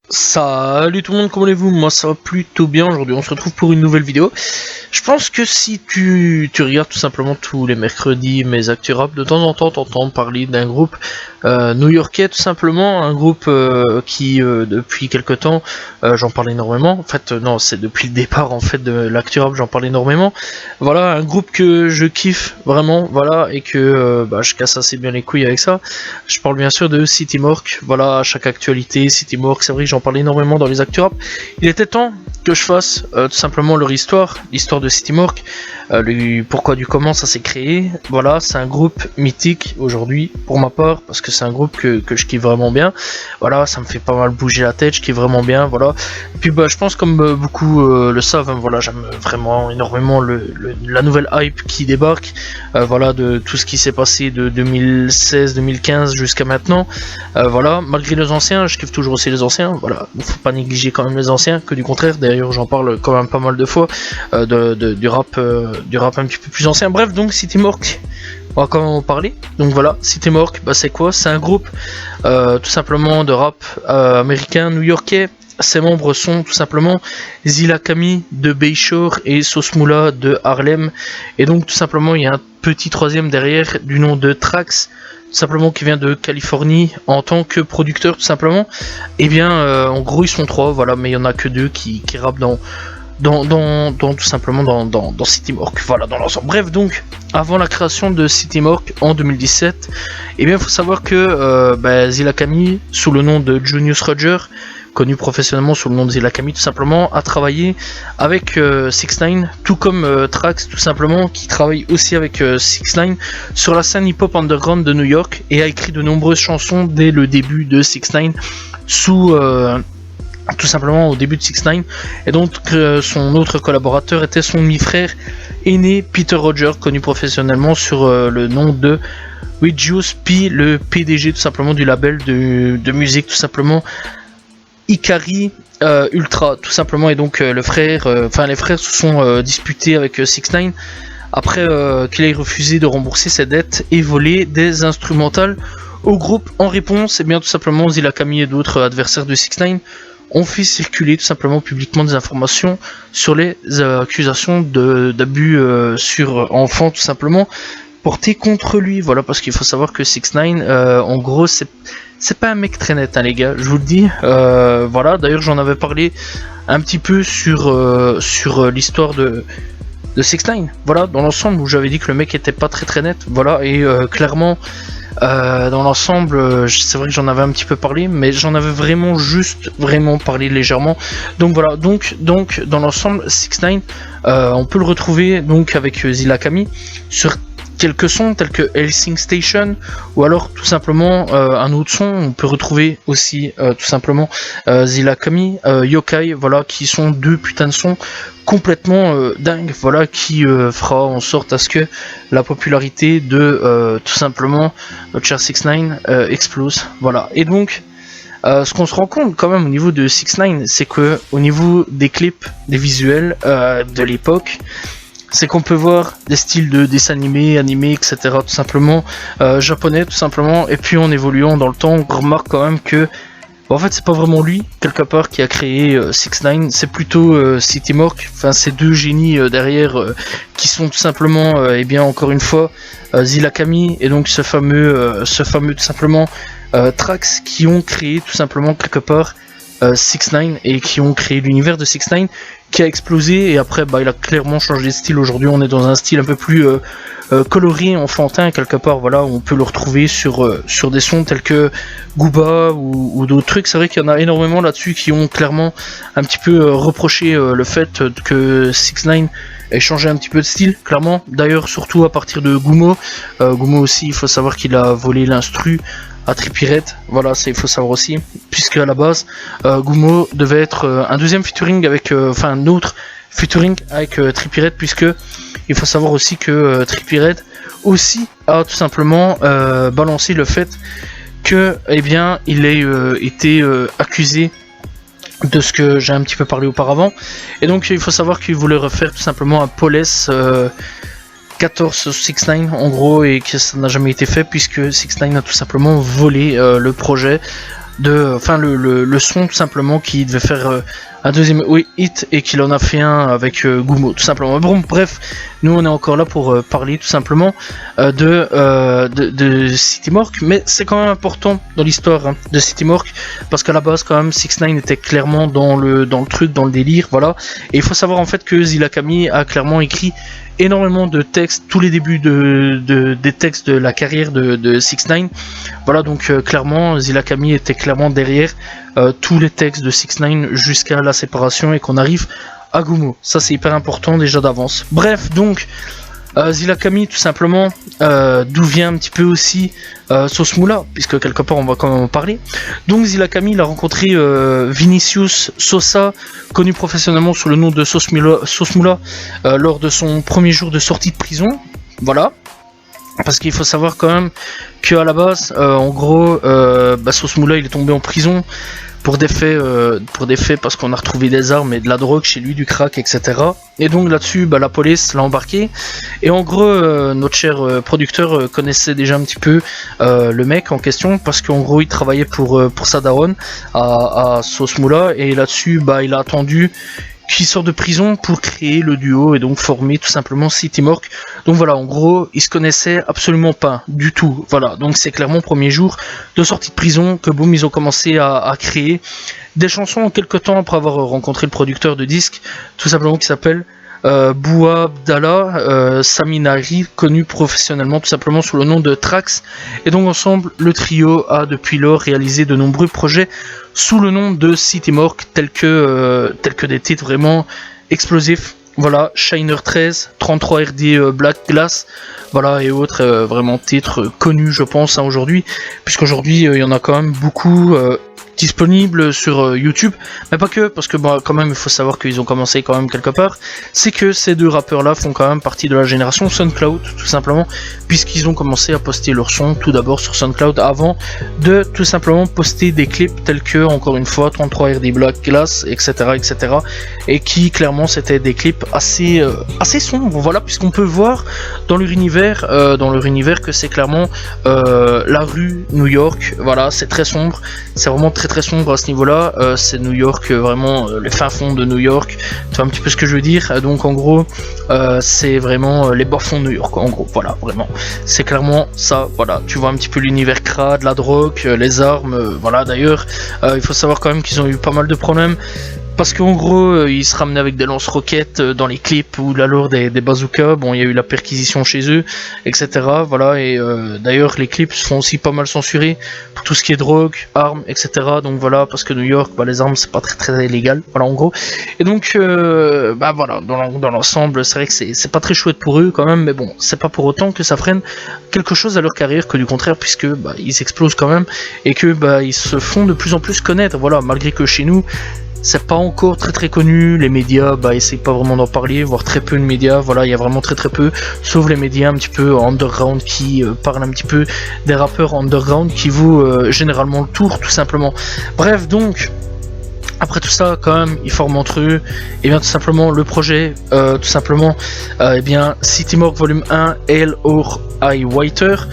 Salut tout le monde, comment allez-vous? Moi ça va plutôt bien. Aujourd'hui on se retrouve pour une nouvelle vidéo. Je pense que si tu regardes tout simplement tous les mercredis mes actus rap, de temps en temps t'entends parler d'un groupe new-yorkais, tout simplement, un groupe qui depuis quelque temps j'en parle énormément. En fait non, c'est depuis le départ en fait de l'actu rap, j'en parle énormément. Voilà, un groupe que je kiffe vraiment, voilà, et que je casse assez bien les couilles avec ça. Je parle bien sûr de City Morgue. Voilà, à chaque actualité City Morgue, c'est vrai que j'en parle énormément dans les actus rap. Il était temps que je fasse tout simplement leur histoire, l'histoire de City Morgue, le pourquoi du comment ça s'est créé. Voilà, c'est un groupe mythique aujourd'hui pour ma part, parce que c'est un groupe que je kiffe vraiment bien. Voilà, ça me fait pas mal bouger la tête, je kiffe vraiment bien, voilà. Et puis je pense comme beaucoup le savent, hein, voilà, j'aime vraiment énormément la nouvelle hype qui débarque, voilà, de tout ce qui s'est passé de 2016-2015 jusqu'à maintenant. Voilà, malgré les anciens, je kiffe toujours aussi les anciens, voilà, il faut pas négliger quand même les anciens, que du contraire, d'ailleurs j'en parle quand même pas mal de fois, du rap un petit peu plus ancien. Bref, donc City Morgue, on va quand même en parler. Donc voilà, City Morgue, c'est quoi? C'est un groupe tout simplement de rap américain, new-yorkais. Ses membres sont tout simplement Zilla Kami de Bayshore et Sauce Moula de Harlem. Et donc tout simplement il y a un petit troisième derrière du nom de Trax, tout simplement qui vient de Californie en tant que producteur tout simplement. Et bien en gros ils sont trois, voilà, mais il y en a que deux qui rappent dans tout simplement dans City Morgue, voilà, dans l'ensemble. Bref, donc avant la création de City Morgue en 2017, et bien il faut savoir que Zilla Kami, sous le nom de Junius Roger, connu professionnellement sous le nom de Zilla Kami tout simplement, a travaillé avec 6ix9ine, tout comme Trax tout simplement, qui travaille aussi avec 6ix9ine sur la scène hip-hop underground de New York, et a écrit de nombreuses chansons dès le début de 6ix9ine, sous tout simplement au début de 6ix9ine. Et donc son autre collaborateur était son demi-frère aîné Peter Roger, connu professionnellement sur le nom de Regius P, le PDG tout simplement du label de musique tout simplement Ikari Ultra tout simplement. Et donc les frères se sont disputés avec 6ix9ine après qu'il ait refusé de rembourser ses dettes et volé des instrumentales au groupe. En réponse, et bien tout simplement Zilla Kami et d'autres adversaires de 6ix9ine ont fait circuler tout simplement publiquement des informations sur les accusations d'abus sur enfants tout simplement portées contre lui. Voilà, parce qu'il faut savoir que 6ix9ine en gros c'est pas un mec très net, hein, les gars, je vous le dis. Voilà, d'ailleurs j'en avais parlé un petit peu sur l'histoire de 6ix9ine, voilà, dans l'ensemble, où j'avais dit que le mec était pas très net, voilà, et clairement dans l'ensemble, c'est vrai que j'en avais un petit peu parlé, mais j'en avais vraiment parlé légèrement. Donc voilà, donc dans l'ensemble, 6ix9ine, on peut le retrouver donc avec Zilla Kami sur quelques sons tels que Hellsing Station, ou alors tout simplement un autre son. On peut retrouver aussi tout simplement Zilla Kami, Yokai, voilà, qui sont deux putains de sons complètement dingue, voilà, qui fera en sorte à ce que la popularité de tout simplement notre cher 6ix9ine explose, voilà. Et donc ce qu'on se rend compte quand même au niveau de 6ix9ine, c'est que au niveau des clips, des visuels de l'époque, c'est qu'on peut voir des styles de dessins animés, etc. tout simplement japonais tout simplement. Et puis en évoluant dans le temps, on remarque quand même que en fait c'est pas vraiment lui quelque part qui a créé 6ix9ine, c'est plutôt City Morgue, enfin ces deux génies derrière qui sont tout simplement et bien encore une fois Zilla Kami et donc ce fameux tout simplement Trax, qui ont créé tout simplement quelque part 6ix9ine et qui ont créé l'univers de 6ix9ine qui a explosé. Et après il a clairement changé de style. Aujourd'hui on est dans un style un peu plus coloré, enfantin quelque part, voilà, on peut le retrouver sur des sons tels que Gooba ou d'autres trucs. C'est vrai qu'il y en a énormément là-dessus qui ont clairement un petit peu reproché le fait que 6ix9ine ait changé un petit peu de style, clairement. D'ailleurs surtout à partir de Gummo. Gummo aussi, il faut savoir qu'il a volé l'instru à Trippie Redd, voilà, ça il faut savoir aussi, puisque à la base Gummo devait être un deuxième featuring avec, un autre featuring avec Trippie Redd, puisque il faut savoir aussi que Trippie Redd aussi a tout simplement balancé le fait que, eh bien, il ait été accusé de ce que j'ai un petit peu parlé auparavant, et donc il faut savoir qu'il voulait refaire tout simplement un Paulès 14 6ix9ine en gros, et que ça n'a jamais été fait puisque 6ix9ine a tout simplement volé le projet enfin le son tout simplement, qui devait faire un deuxième hit et qu'il en a fait un avec Gummo tout simplement. Bon bref, nous on est encore là pour parler tout simplement de City Morgue, mais c'est quand même important dans l'histoire de City Morgue, parce qu'à la base quand même 6ix9ine était clairement dans le truc, dans le délire, voilà. Et il faut savoir en fait que Zilla-Kami a clairement écrit énormément de textes, tous les débuts des textes de la carrière de 6ix9ine. Voilà, donc clairement Zilla-Kami était clairement derrière tous les textes de 6ix9ine jusqu'à la séparation et qu'on arrive à Gummo. Ça c'est hyper important déjà d'avance. Bref, donc Zilla-Kami tout simplement, d'où vient un petit peu aussi Sauce Moula, puisque quelque part on va quand même en parler. Donc Zilla-Kami, il a rencontré Vinicius Sosa, connu professionnellement sous le nom de Sauce Moula, lors de son premier jour de sortie de prison. Voilà. Parce qu'il faut savoir quand même qu'à la base, en gros, Sauce Moula il est tombé en prison pour des faits parce qu'on a retrouvé des armes et de la drogue chez lui, du crack, etc. Et donc là-dessus, la police l'a embarqué. Et en gros, notre cher producteur connaissait déjà un petit peu le mec en question, parce qu'en gros, il travaillait pour sa daronne à Sauce Moula. Et là-dessus, il a attendu qui sort de prison pour créer le duo et donc former tout simplement City Morgue. Donc voilà, en gros, ils se connaissaient absolument pas du tout. Voilà, donc c'est clairement premier jour de sortie de prison que boum, ils ont commencé à créer des chansons en quelques temps après avoir rencontré le producteur de disques, tout simplement, qui s'appelle Bouha Abdallah Saminari, connu professionnellement tout simplement sous le nom de Trax. Et donc ensemble, le trio a depuis lors réalisé de nombreux projets sous le nom de City Morgue, tels que des titres vraiment explosifs. Voilà, Shiner 13, 33 RD Black Glass, voilà, et autres vraiment titres connus, je pense, aujourd'hui, puisqu'aujourd'hui il y en a quand même beaucoup disponibles sur YouTube, mais pas que, parce que quand même il faut savoir qu'ils ont commencé quand même quelque part. C'est que ces deux rappeurs là font quand même partie de la génération SoundCloud, tout simplement, puisqu'ils ont commencé à poster leurs sons tout d'abord sur SoundCloud avant de tout simplement poster des clips tels que, encore une fois, 33 RD Black Glass, etc., et qui clairement c'était des clips assez sombres, voilà, puisqu'on peut voir dans leur univers que c'est clairement la rue New York. Voilà, c'est très sombre, c'est vraiment très sombre à ce niveau-là. C'est New York, vraiment les fins fonds de New York. Tu vois un petit peu ce que je veux dire. Donc en gros, c'est vraiment les bas-fonds de New York. En gros, voilà, vraiment. C'est clairement ça. Voilà, tu vois un petit peu l'univers crade, la drogue, les armes. Voilà. D'ailleurs, il faut savoir quand même qu'ils ont eu pas mal de problèmes. Parce qu'en gros, ils se ramenaient avec des lance-roquettes dans les clips, ou alors des bazookas. Bon, il y a eu la perquisition chez eux, etc. Voilà, et d'ailleurs, les clips se font aussi pas mal censurés pour tout ce qui est drogue, armes, etc. Donc voilà, parce que New York, les armes, c'est pas très illégal. Voilà, en gros. Et donc, voilà, dans l'ensemble, c'est vrai que c'est pas très chouette pour eux quand même, mais bon, c'est pas pour autant que ça freine quelque chose à leur carrière, que du contraire, puisque ils explosent quand même, et que ils se font de plus en plus connaître. Voilà, malgré que chez nous, c'est pas encore très connu, les médias essayent pas vraiment d'en parler, voire très peu de médias, voilà, il y a vraiment très peu, sauf les médias un petit peu underground qui parlent un petit peu des rappeurs underground qui vaut généralement le tour, tout simplement. Bref, donc, après tout ça, quand même, ils forment entre eux, et bien tout simplement le projet, tout simplement, City Morgue Volume 1, Hell or High Water,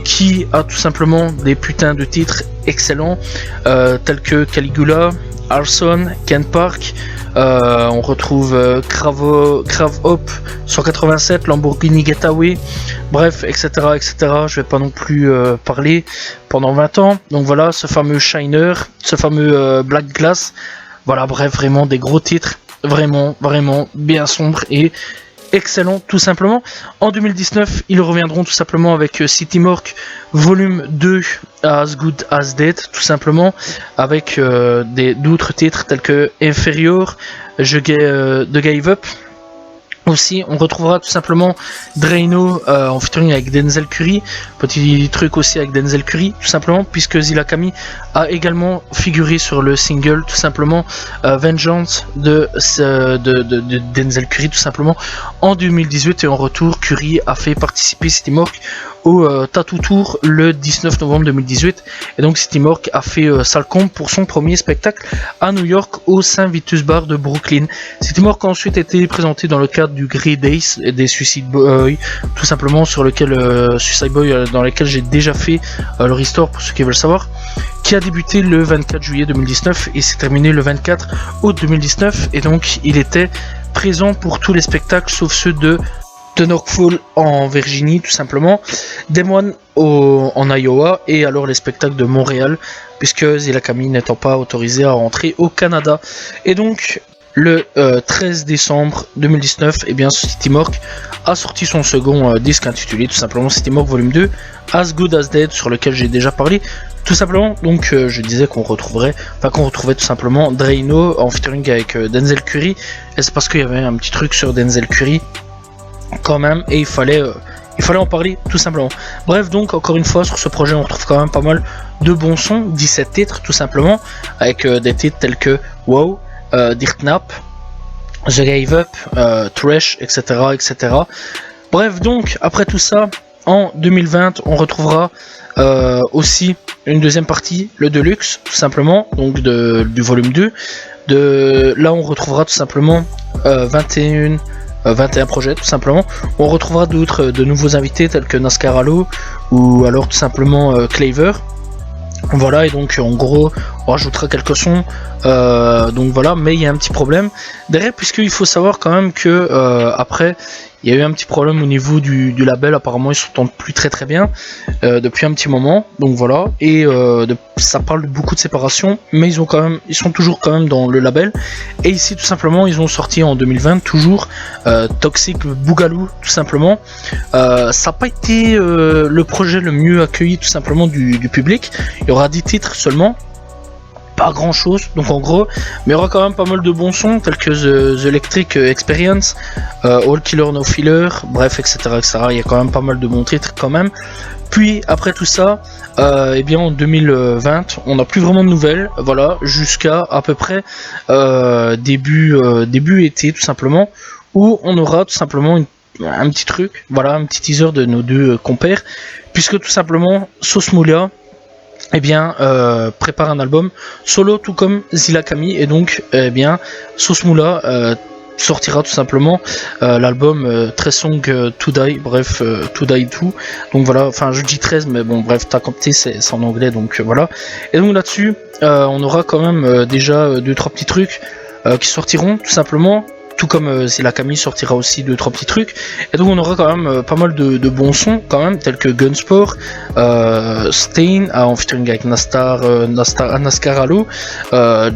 qui a tout simplement des putains de titres excellents, tels que Caligula, Arson, Ken Park, on retrouve Crave Hop 187, Lamborghini Getaway, bref, etc. Je vais pas non plus parler pendant 20 ans. Donc voilà, ce fameux Shiner, ce fameux Black Glass, voilà, bref, vraiment des gros titres, vraiment bien sombres et excellent, tout simplement. En 2019, ils reviendront tout simplement avec City Morgue Volume 2, As Good As Dead, tout simplement, avec d'autres titres tels que Inferior, The Gave Up. Aussi, on retrouvera tout simplement Drano en featuring avec Denzel Curry, petit truc aussi avec Denzel Curry, tout simplement, puisque Zilla-Kami a également figuré sur le single, tout simplement, Vengeance de Denzel Curry, tout simplement, en 2018, et en retour, Curry a fait participer City Morgue au Tattoo Tour le 19 novembre 2018, et donc City Morgue a fait sale compte pour son premier spectacle à New York au St. Vitus Bar de Brooklyn. City Morgue a ensuite été présenté dans le cadre du Grey Days et des Suicide Boy, tout simplement sur lequel Suicide Boy dans lesquels j'ai déjà fait le restore pour ceux qui veulent savoir, qui a débuté le 24 juillet 2019 et s'est terminé le 24 août 2019, et donc il était présent pour tous les spectacles sauf ceux de Norfolk en Virginie tout simplement, Des Moines en Iowa, et alors les spectacles de Montréal, puisque Zilla Camille n'étant pas autorisé à rentrer au Canada. Et donc le 13 décembre 2019, et bien City Morgue a sorti son second disque intitulé tout simplement City Morgue Volume 2, As Good As Dead, sur lequel j'ai déjà parlé tout simplement. Donc je disais qu'on retrouvait tout simplement Drano en featuring avec Denzel Curry, et c'est parce qu'il y avait un petit truc sur Denzel Curry quand même, et il fallait en parler tout simplement. Bref, donc encore une fois sur ce projet on retrouve quand même pas mal de bons sons, 17 titres tout simplement, avec des titres tels que Wow, Dirt Nap, The Gave Up, Trash, etc., etc. Bref, donc après tout ça, en 2020 on retrouvera aussi une deuxième partie, le Deluxe tout simplement, donc du volume 2. Là on retrouvera tout simplement 21 projets tout simplement. On retrouvera de nouveaux invités tels que Nascaralo ou alors tout simplement Claver. Voilà, et donc en gros on rajoutera quelques sons, donc voilà, mais il y a un petit problème derrière, puisqu'il faut savoir quand même que après il y a eu un petit problème au niveau du label. Apparemment ils s'entendent plus très bien depuis un petit moment, donc voilà, et ça parle de beaucoup de séparation, mais ils sont toujours quand même dans le label. Et ici tout simplement ils ont sorti en 2020 toujours Toxic Boogaloo tout simplement. Ça n'a pas été le projet le mieux accueilli tout simplement du public. Il y aura 10 titres seulement, pas grand chose, donc en gros, mais il y aura quand même pas mal de bons sons tels que The Electric Experience, All Killer No Filler, bref, etc., etc. Il y a quand même pas mal de bons titres quand même. Puis après tout ça, et bien en 2020 on n'a plus vraiment de nouvelles, voilà, jusqu'à à peu près début été tout simplement, où on aura tout simplement un petit truc, voilà, un petit teaser de nos deux compères, puisque tout simplement Sauce Moula prépare un album solo tout comme Zilla Camille, et donc Sauce Moula sortira tout simplement l'album 13 Song To Die, bref, To Die 2, donc voilà, enfin je dis 13 mais bon bref t'as compté, c'est en anglais, donc voilà. Et donc là-dessus on aura quand même déjà 2-3 petits trucs qui sortiront tout simplement, tout comme Zilla Camille sortira aussi 2-3 petits trucs, et donc on aura quand même pas mal de bons sons quand même, tels que Gunsport, Stain en featuring avec Nascaralo,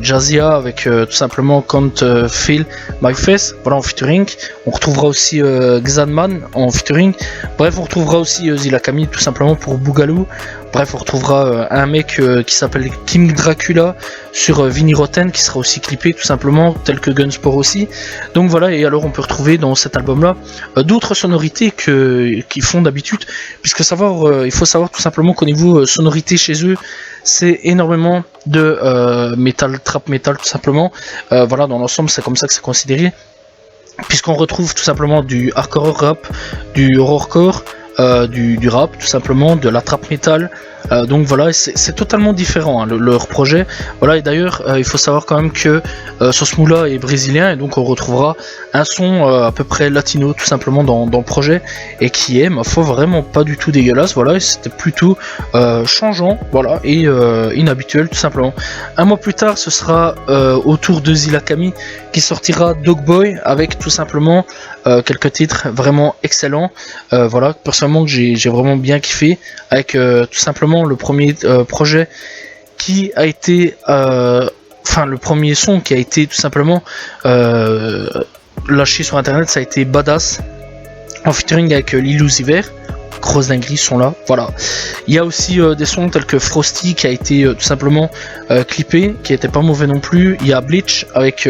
Jazzia avec tout simplement Can't Feel My Face, voilà, en featuring. On retrouvera aussi Xanman en featuring. Bref, on retrouvera aussi Zilla Camille tout simplement pour Boogaloo. Bref, on retrouvera un mec qui s'appelle King Dracula sur Vinnie Rotten, qui sera aussi clippé tout simplement, tel que Gunsport aussi. Donc voilà, et alors on peut retrouver dans cet album là d'autres sonorités qu'ils font d'habitude, puisque il faut savoir tout simplement qu'au niveau sonorité chez eux, c'est énormément de metal, trap metal tout simplement. Voilà, dans l'ensemble c'est comme ça que c'est considéré, puisqu'on retrouve tout simplement du hardcore rap, du horrorcore, du rap tout simplement, de la trap metal, donc voilà, c'est totalement différent hein, leur projet, voilà. Et d'ailleurs il faut savoir quand même que Sauce Moula est brésilien, et donc on retrouvera un son à peu près latino tout simplement dans le projet, et qui est ma foi vraiment pas du tout dégueulasse, voilà, et c'était plutôt changeant, voilà, et inhabituel tout simplement. Un mois plus tard ce sera autour de Zilla Camille qui sortira Dog Boy, avec tout simplement quelques titres vraiment excellents, voilà, personnellement que j'ai vraiment bien kiffé, avec tout simplement le premier projet qui a été le premier son qui a été tout simplement lâché sur internet, ça a été Badass en featuring avec Lil Uzi Vert. Grosse dinguerie sont là, voilà. Il y a aussi des sons tels que Frosty qui a été tout simplement clippé, qui était pas mauvais non plus. Il y a Bleach avec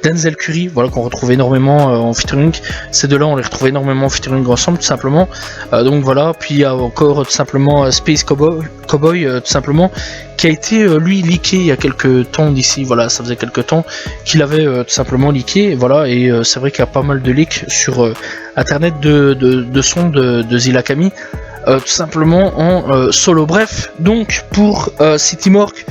Denzel Curry, voilà, qu'on retrouve énormément en featuring. Ces deux là on les retrouve énormément en featuring ensemble tout simplement, donc voilà. Puis il y a encore tout simplement Space Cowboy tout simplement, qui a été lui leaké il y a quelques temps d'ici, voilà, ça faisait quelques temps qu'il avait tout simplement leaké, voilà. Et c'est vrai qu'il y a pas mal de leaks sur internet de sons de Zilla Camille, tout simplement en solo. Bref, donc pour City Morgue,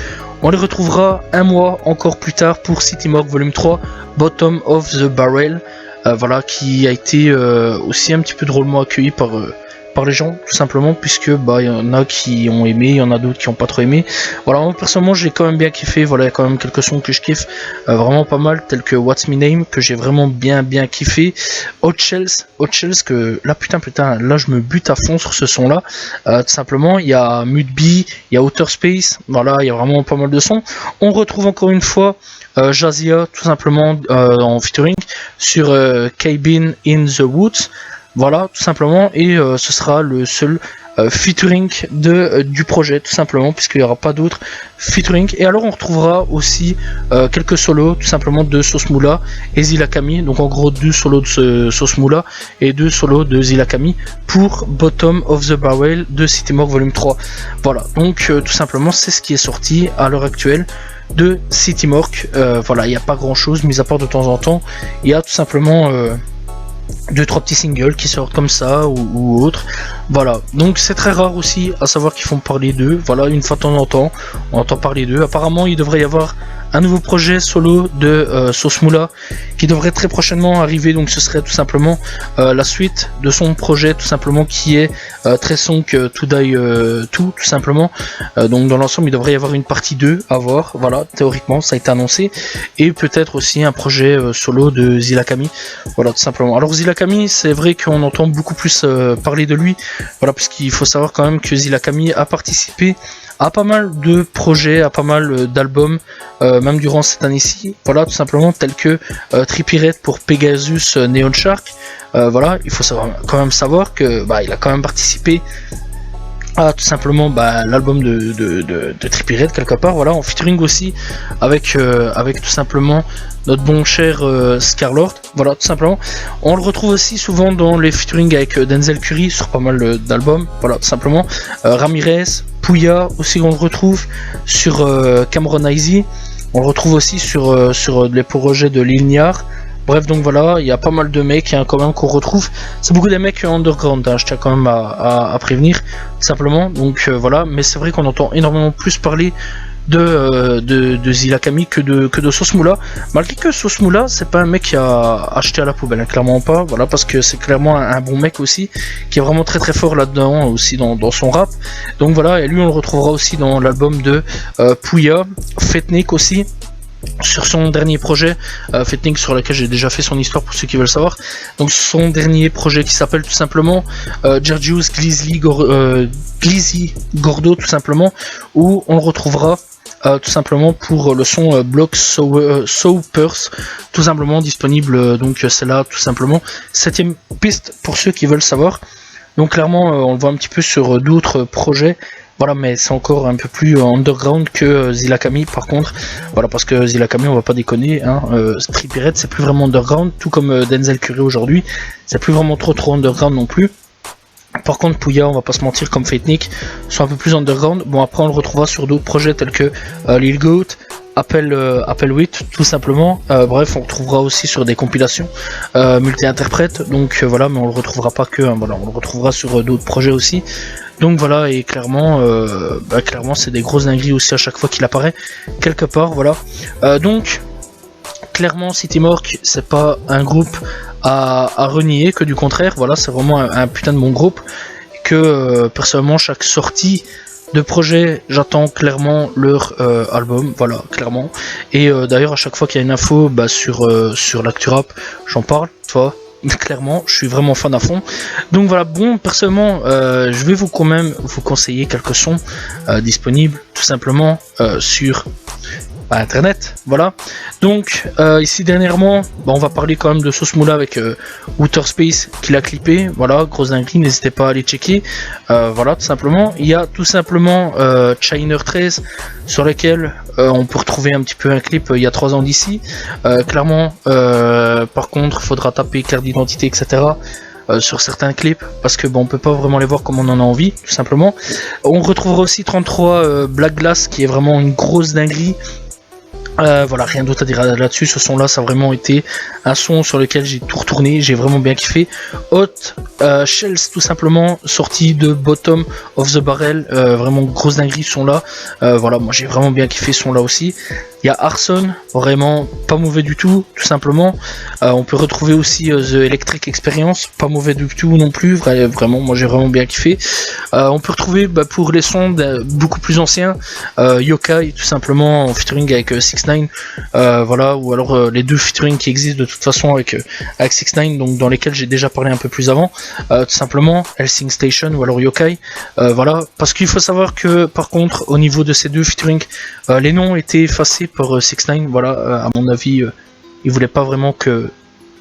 on les retrouvera un mois encore plus tard pour City Morgue Volume 3, Bottom of the Barrel. voilà, qui a été aussi un petit peu drôlement accueilli par les gens, tout simplement, puisque bah il y en a qui ont aimé, il y en a d'autres qui ont pas trop aimé. Voilà, moi personnellement j'ai quand même bien kiffé. Voilà, il y a quand même quelques sons que je kiffe vraiment pas mal, tels que What's My Name, que j'ai vraiment bien kiffé. Hot Shells, que là putain, là je me bute à fond sur ce son là. Tout simplement, il y a Mudbee, il y a Outer Space, voilà, il y a vraiment pas mal de sons. On retrouve encore une fois Jazia, tout simplement, en featuring sur Cabin in the Woods. Voilà, tout simplement, et ce sera le seul featuring du projet, tout simplement, puisqu'il n'y aura pas d'autres featuring. Et alors on retrouvera aussi quelques solos, tout simplement, de Sauce Moula et Zilla Kami. Donc en gros 2 solos de Sauce Moula et 2 solos de Zilla Kami pour Bottom of the Barrel de City Morgue Volume 3. Voilà, donc tout simplement c'est ce qui est sorti à l'heure actuelle de City Morgue. Voilà, il n'y a pas grand chose, mis à part de temps en temps, il y a tout simplement 2-3 petits singles qui sortent comme ça ou autres. Voilà, donc c'est très rare aussi à savoir qu'ils font parler d'eux. Voilà, une fois de temps en temps on entend parler d'eux. Apparemment il devrait y avoir un nouveau projet solo de Sauce Moula qui devrait très prochainement arriver. Donc ce serait tout simplement la suite de son projet, tout simplement, qui est Très Sonk To Die tout simplement. Donc dans l'ensemble il devrait y avoir une partie 2 à voir. Voilà, théoriquement ça a été annoncé. Et peut-être aussi un projet solo de Zilla Kami. Voilà, tout simplement. Alors Zilla Kami, c'est vrai qu'on entend beaucoup plus parler de lui. Voilà, puisqu'il faut savoir quand même que Zilla Kami a participé à pas mal de projets, à pas mal d'albums, même durant cette année-ci. Voilà, tout simplement, tel que Trippie Redd pour Pegasus Neon Shark. Voilà, il faut quand même savoir que bah, il a quand même participé à tout simplement l'album de Trippie Redd quelque part. Voilà, en featuring aussi avec tout simplement notre bon cher Scarlord. Voilà, tout simplement. On le retrouve aussi souvent dans les featuring avec Denzel Curry sur pas mal d'albums. Voilà, tout simplement. Ramirez, Pouya aussi, on le retrouve sur Cameron Easy. On le retrouve aussi sur les projets de Lil Niar. Bref, donc voilà, il y a pas mal de mecs quand même qu'on retrouve. C'est beaucoup des mecs underground, je tiens quand même à prévenir, tout simplement. Donc voilà, mais c'est vrai qu'on entend énormément plus parler de Zilla Kami que de Sauce Moula. Malgré que Sauce Moula, c'est pas un mec qui a acheté à la poubelle, clairement pas. Voilà, parce que c'est clairement un bon mec aussi, qui est vraiment très fort là-dedans, aussi dans son rap. Donc voilà, et lui on le retrouvera aussi dans l'album de Pouya, Fetnik aussi. Sur son dernier projet, Fetnik, sur lequel j'ai déjà fait son histoire pour ceux qui veulent savoir. Donc son dernier projet qui s'appelle tout simplement Gergius Glizzy Gordo, tout simplement, où on le retrouvera tout simplement pour le son Block Soapers, tout simplement disponible. Donc c'est là tout simplement 7ème piste pour ceux qui veulent savoir. Donc clairement on le voit un petit peu sur d'autres projets. Voilà, mais c'est encore un peu plus underground que Zilla Kami par contre. Voilà, parce que Zilla Kami, on va pas déconner, hein. Trippie Redd, c'est plus vraiment underground, tout comme Denzel Curry aujourd'hui. C'est plus vraiment trop underground non plus. Par contre, Pouya, on va pas se mentir, comme Fetnik, sont un peu plus underground. Bon, après on le retrouvera sur d'autres projets tels que Lil Goat, Apple 8 tout simplement. Bref, on le retrouvera aussi sur des compilations multi-interprètes. Donc voilà, mais on le retrouvera pas que, hein, voilà, on le retrouvera sur d'autres projets aussi. Donc voilà, et clairement c'est des grosses dingueries aussi à chaque fois qu'il apparaît quelque part. Voilà, donc clairement City Morgue, c'est pas un groupe à renier, que du contraire. Voilà, c'est vraiment un putain de bon groupe, que personnellement chaque sortie de projet, j'attends clairement leur album, voilà, clairement. Et d'ailleurs à chaque fois qu'il y a une info sur l'actu rap, j'en parle, tu vois. Clairement, je suis vraiment fan à fond. Donc voilà, bon, personnellement, je vais quand même vous conseiller quelques sons disponibles tout simplement sur internet. Voilà. Donc ici dernièrement, on va parler quand même de Sauce Moula avec Outer Space qui l'a clippé. Voilà, grosse dinguerie, n'hésitez pas à aller checker. Voilà, tout simplement. Il y a tout simplement Chiner 13 sur lequel on peut retrouver un petit peu un clip il y a 3 ans d'ici. Clairement, par contre, il faudra taper carte d'identité, etc. Sur certains clips, parce que on peut pas vraiment les voir comme on en a envie, tout simplement. On retrouvera aussi 33 Black Glass qui est vraiment une grosse dinguerie. Voilà, rien d'autre à dire là-dessus. Ce son là, ça a vraiment été un son sur lequel j'ai tout retourné, j'ai vraiment bien kiffé. Hot Shells, tout simplement, sorti de Bottom of the Barrel, vraiment grosse dinguerie ce son là. Voilà, moi j'ai vraiment bien kiffé ce son là aussi. Il y a Arson, vraiment pas mauvais du tout simplement. On peut retrouver aussi The Electric Experience, pas mauvais du tout non plus, vraiment moi j'ai vraiment bien kiffé. On peut retrouver pour les sons beaucoup plus anciens, Yokai tout simplement en featuring avec 6ix9ine, voilà, ou alors les deux featuring qui existent de toute façon avec 6ix9ine, donc dans lesquels j'ai déjà parlé un peu plus avant, tout simplement Hellsing Station ou alors Yokai, voilà, parce qu'il faut savoir que par contre au niveau de ces deux featuring, les noms étaient effacés par 6ix9ine, voilà, à mon avis il voulait pas vraiment que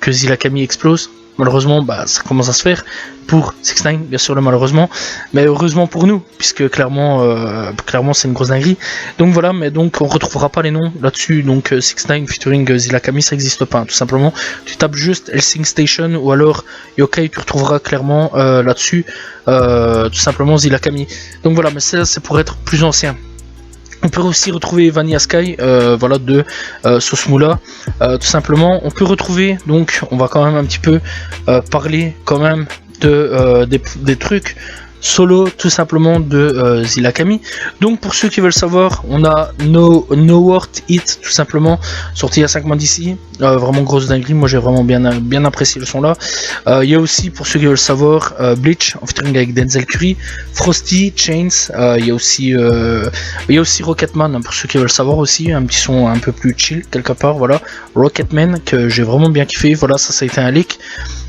Zillakami explose. Malheureusement, ça commence à se faire pour 6ix9ine, bien sûr, malheureusement, mais heureusement pour nous, puisque clairement c'est une grosse dinguerie. Donc voilà, mais donc on retrouvera pas les noms là-dessus. Donc 6ix9ine featuring Zillakami, ça n'existe pas, tout simplement. Tu tapes juste Hellsing Station ou alors Yokai, tu retrouveras clairement là-dessus tout simplement Zillakami. Donc voilà, mais ça c'est pour être plus ancien. On peut aussi retrouver Vanilla Sky, voilà, de Sauce Moula, tout simplement. On peut retrouver, donc on va quand même un petit peu parler quand même de des trucs solo tout simplement de Zillakami. Donc pour ceux qui veulent savoir, on a No Worth It tout simplement, sorti il y a 5 mois d'ici, vraiment grosse dinguerie, moi j'ai vraiment bien apprécié le son là. Il y a aussi pour ceux qui veulent savoir Bleach en featuring avec Denzel Curry, Frosty, Chains, il y a aussi Rocketman, hein, pour ceux qui veulent savoir aussi, un petit son un peu plus chill quelque part, voilà, Rocketman que j'ai vraiment bien kiffé, voilà, ça a été un leak.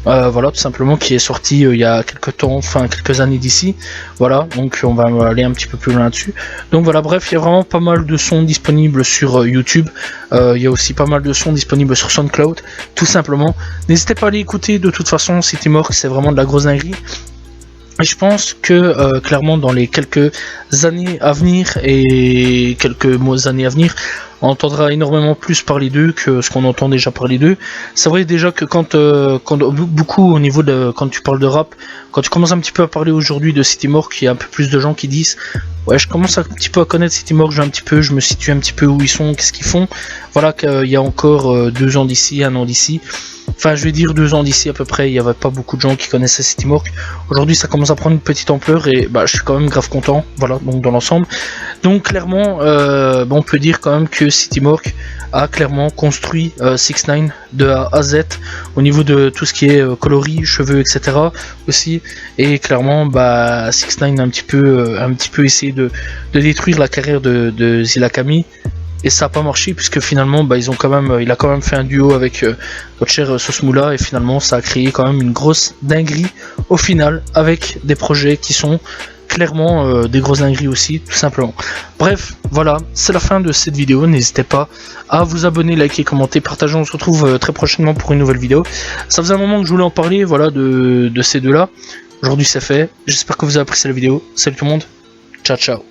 Voilà, tout simplement, qui est sorti il y a quelques temps, enfin quelques années d'ici, voilà, donc on va aller un petit peu plus loin là-dessus. Donc voilà, bref, il y a vraiment pas mal de sons disponibles sur YouTube, il y a aussi pas mal de sons disponibles sur SoundCloud, tout simplement. N'hésitez pas à aller écouter, de toute façon, City Morgue, c'est vraiment de la grosse dinguerie. Et je pense que clairement dans les quelques années à venir et quelques mois années à venir, on entendra énormément plus parler d'eux que ce qu'on entend déjà parler d'eux. C'est vrai déjà que quand beaucoup au niveau de quand tu parles de rap, quand tu commences un petit peu à parler aujourd'hui de City Morgue, il y a un peu plus de gens qui disent ouais, je commence un petit peu à connaître City Morgue, je me situe un petit peu où ils sont, qu'est-ce qu'ils font. Voilà, qu'il y a encore 2 ans d'ici, 1 an d'ici. Enfin, je vais dire 2 ans d'ici à peu près, il n'y avait pas beaucoup de gens qui connaissaient City Morgue. Aujourd'hui, ça commence à prendre une petite ampleur et je suis quand même grave content, voilà, donc dans l'ensemble. Donc clairement, on peut dire quand même que City Morgue a clairement construit 6ix9ine de A à Z au niveau de tout ce qui est coloris, cheveux, etc. aussi. Et clairement, 6ix9ine a un petit peu essayé de détruire la carrière de Zillakami. Et ça n'a pas marché puisque finalement il a quand même fait un duo avec notre cher Sauce Moula et finalement ça a créé quand même une grosse dinguerie au final avec des projets qui sont clairement des grosses dingueries aussi tout simplement. Bref, voilà, c'est la fin de cette vidéo, n'hésitez pas à vous abonner, liker, commenter, partager, on se retrouve très prochainement pour une nouvelle vidéo. Ça faisait un moment que je voulais en parler, voilà, de ces deux là. Aujourd'hui c'est fait, j'espère que vous avez apprécié la vidéo, salut tout le monde, ciao ciao.